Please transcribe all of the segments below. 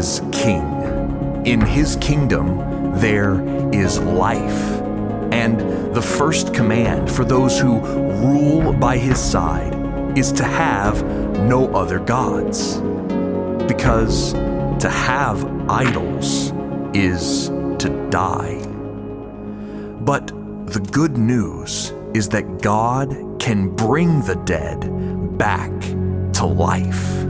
is king. In his kingdom, there is life. And the first command for those who rule by his side is to have no other gods. Because to have idols is to die. But the good news is that God can bring the dead back to life.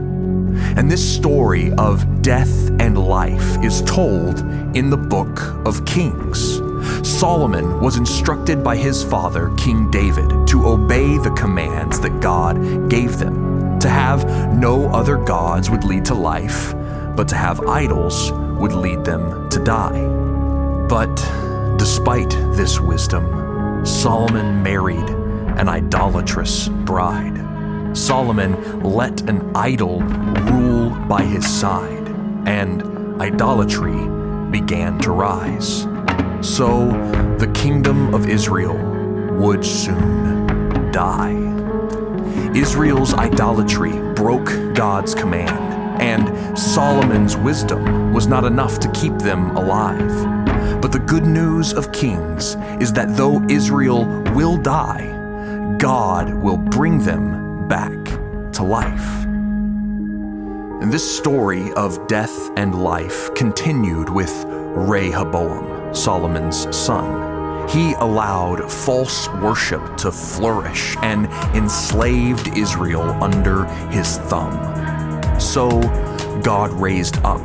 And this story of death and life is told in the book of Kings. Solomon was instructed by his father, King David, to obey the commands that God gave them. To have no other gods would lead to life, but to have idols would lead them to die. But despite this wisdom, Solomon married an idolatrous bride. Solomon let an idol rule by his side, and idolatry began to rise. So the kingdom of Israel would soon die. Israel's idolatry broke God's command, and Solomon's wisdom was not enough to keep them alive. But the good news of Kings is that though Israel will die, God will bring them back to life. And this story of death and life continued with Rehoboam, Solomon's son. He allowed false worship to flourish and enslaved Israel under his thumb. So God raised up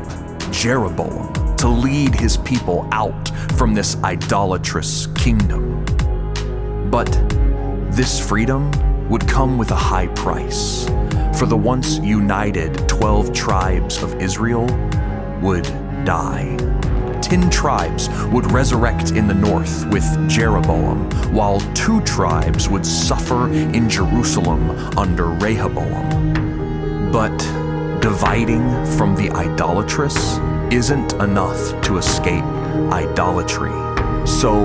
Jeroboam to lead his people out from this idolatrous kingdom. But this freedom would come with a high price, for the once united 12 tribes of Israel would die. 10 tribes would resurrect in the north with Jeroboam, while 2 tribes would suffer in Jerusalem under Rehoboam. But dividing from the idolatrous isn't enough to escape idolatry. So,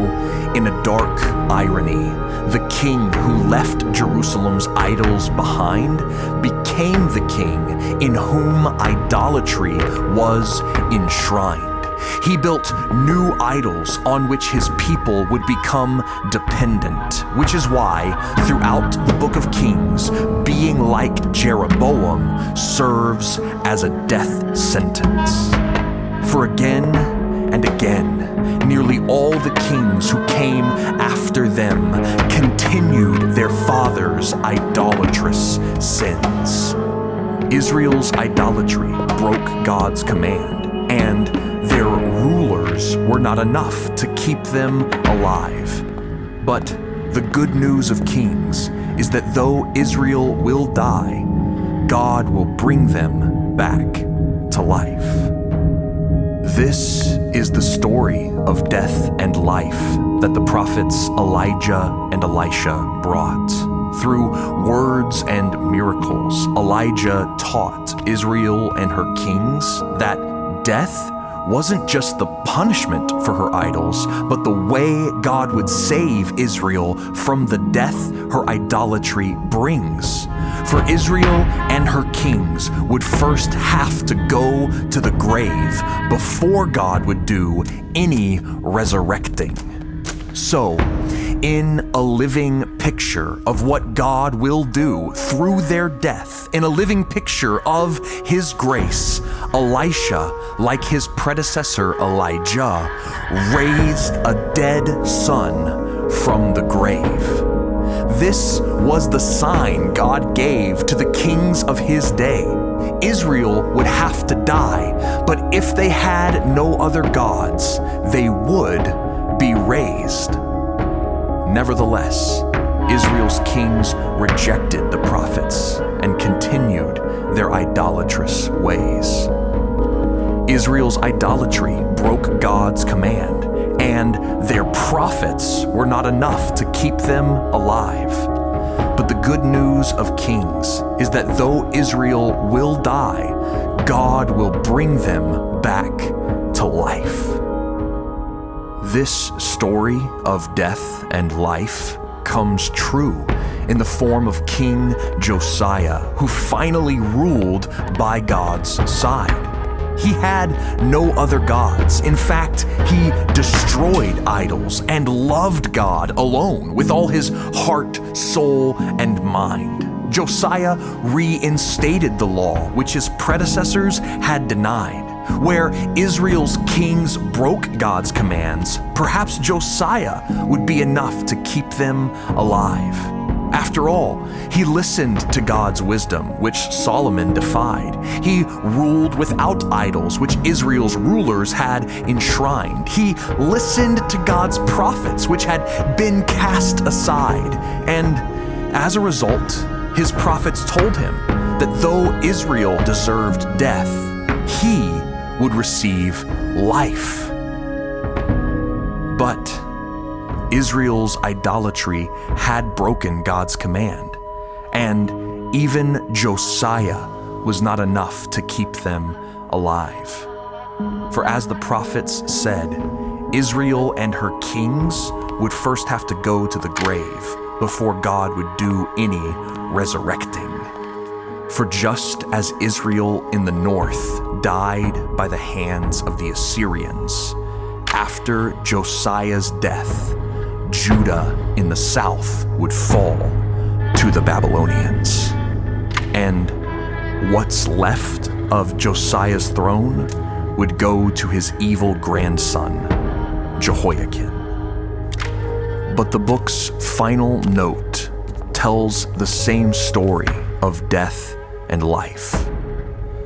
in a dark irony, the king who left Jerusalem's idols behind became the king in whom idolatry was enshrined. He built new idols on which his people would become dependent, which is why, throughout the book of Kings, being like Jeroboam serves as a death sentence. For again and again, nearly all the kings who came after them continued their fathers' idolatrous sins. Israel's idolatry broke God's command, and their rulers were not enough to keep them alive. But the good news of Kings is that though Israel will die, God will bring them back to life. This is the story of death and life that the prophets Elijah and Elisha brought. Through words and miracles, Elijah taught Israel and her kings that death wasn't just the punishment for her idols, but the way God would save Israel from the death her idolatry brings. For Israel and her kings would first have to go to the grave before God would do any resurrecting. So, in a living picture of what God will do through their death, in a living picture of his grace, Elisha, like his predecessor Elijah, raised a dead son from the grave. This was the sign God gave to the kings of his day. Israel would have to die, but if they had no other gods, they would be raised. Nevertheless, Israel's kings rejected the prophets and continued their idolatrous ways. Israel's idolatry broke God's command, and their prophets were not enough to keep them alive. But the good news of Kings is that though Israel will die, God will bring them back to life. This story of death and life comes true in the form of King Josiah, who finally ruled by God's side. He had no other gods. In fact, he destroyed idols and loved God alone with all his heart, soul, and mind. Josiah reinstated the law which his predecessors had denied. Where Israel's kings broke God's commands, perhaps Josiah would be enough to keep them alive. After all, he listened to God's wisdom, which Solomon defied. He ruled without idols, which Israel's rulers had enshrined. He listened to God's prophets, which had been cast aside. And as a result, his prophets told him that though Israel deserved death, he would receive life. But Israel's idolatry had broken God's command, and even Josiah was not enough to keep them alive. For as the prophets said, Israel and her kings would first have to go to the grave before God would do any resurrecting. For just as Israel in the north died by the hands of the Assyrians, after Josiah's death, Judah in the south would fall to the Babylonians. And what's left of Josiah's throne would go to his evil grandson, Jehoiakim. But the book's final note tells the same story of death and life.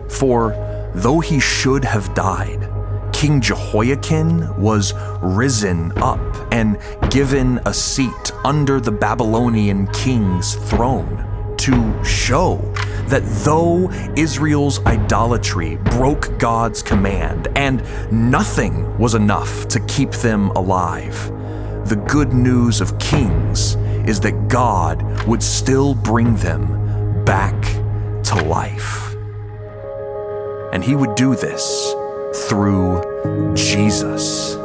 For though he should have died, King Jehoiakim was risen up and given a seat under the Babylonian king's throne to show that though Israel's idolatry broke God's command and nothing was enough to keep them alive, the good news of Kings is that God would still bring them back to life. And he would do this through Jesus.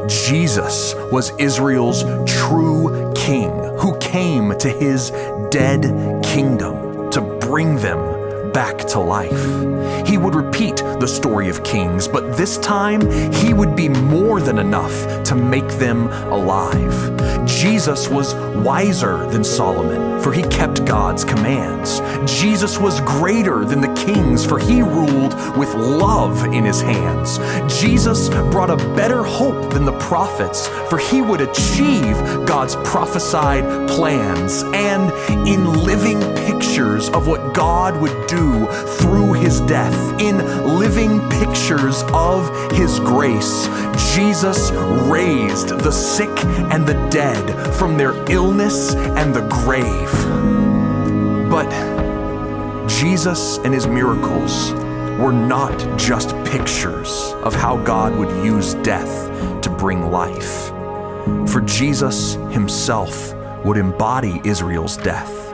Jesus was Israel's true king who came to his dead kingdom to bring them back to life. He would repeat the story of kings, but this time he would be more than enough to make them alive. Jesus was wiser than Solomon, for he kept God's commands. Jesus was greater than the kings, for he ruled with love in his hands. Jesus brought a better hope than the prophets, for he would achieve God's prophesied plans. And in living pictures of what God would do through his death, in living pictures of his grace, Jesus raised the sick and the dead from their illness and the grave. But Jesus and his miracles were not just pictures of how God would use death to bring life. For Jesus himself would embody Israel's death.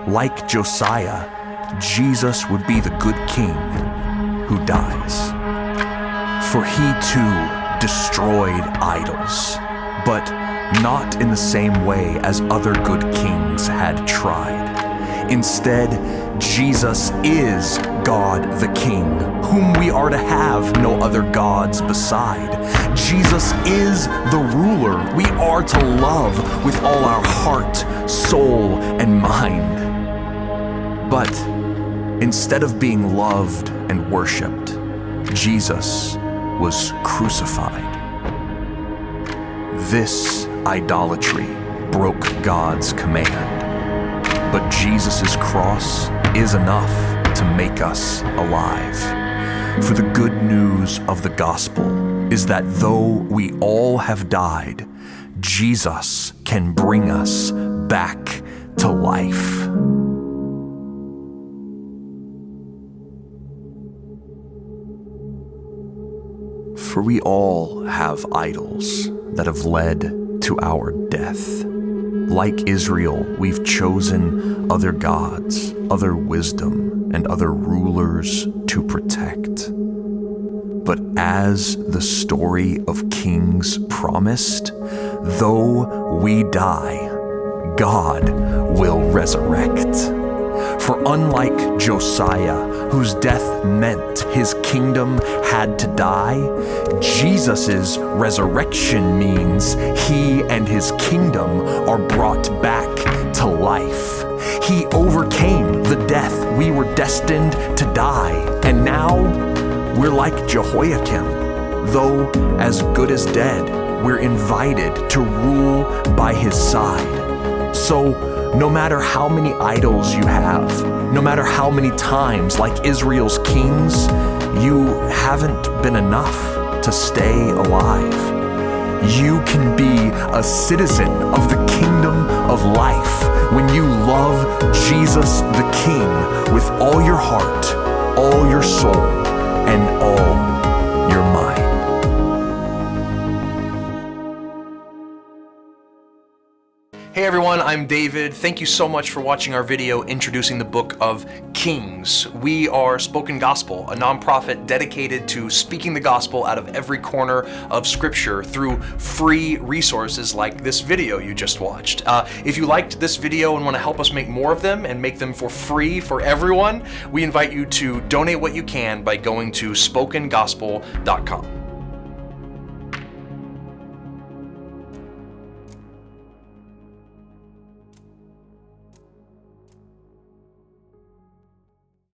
Like Josiah, Jesus would be the good king who dies. For he too destroyed idols, but not in the same way as other good kings had tried. Instead, Jesus is God the King, whom we are to have no other gods beside. Jesus is the ruler we are to love with all our heart, soul, and mind. But instead of being loved and worshipped, Jesus was crucified. This idolatry broke God's command. But Jesus' cross is enough to make us alive. For the good news of the gospel is that though we all have died, Jesus can bring us back to life. For we all have idols that have led to our death. Like Israel, we've chosen other gods, other wisdom, and other rulers to protect. But as the story of Kings promised, though we die, God will resurrect. For unlike Josiah, whose death meant his kingdom had to die, Jesus' resurrection means he and his kingdom are brought back to life. He overcame the death we were destined to die, and now we're like Jehoiakim. Though as good as dead, we're invited to rule by his side. So no matter how many idols you have, no matter how many times, like Israel's kings, you haven't been enough to stay alive. You can be a citizen of the kingdom of life when you love Jesus the King with all your heart, all your soul, and all your mind. Hey everyone, I'm David. Thank you so much for watching our video introducing the book of Kings. We are Spoken Gospel, a nonprofit dedicated to speaking the gospel out of every corner of Scripture through free resources like this video you just watched. If you liked this video and want to help us make more of them and make them for free for everyone, we invite you to donate what you can by going to spokengospel.com.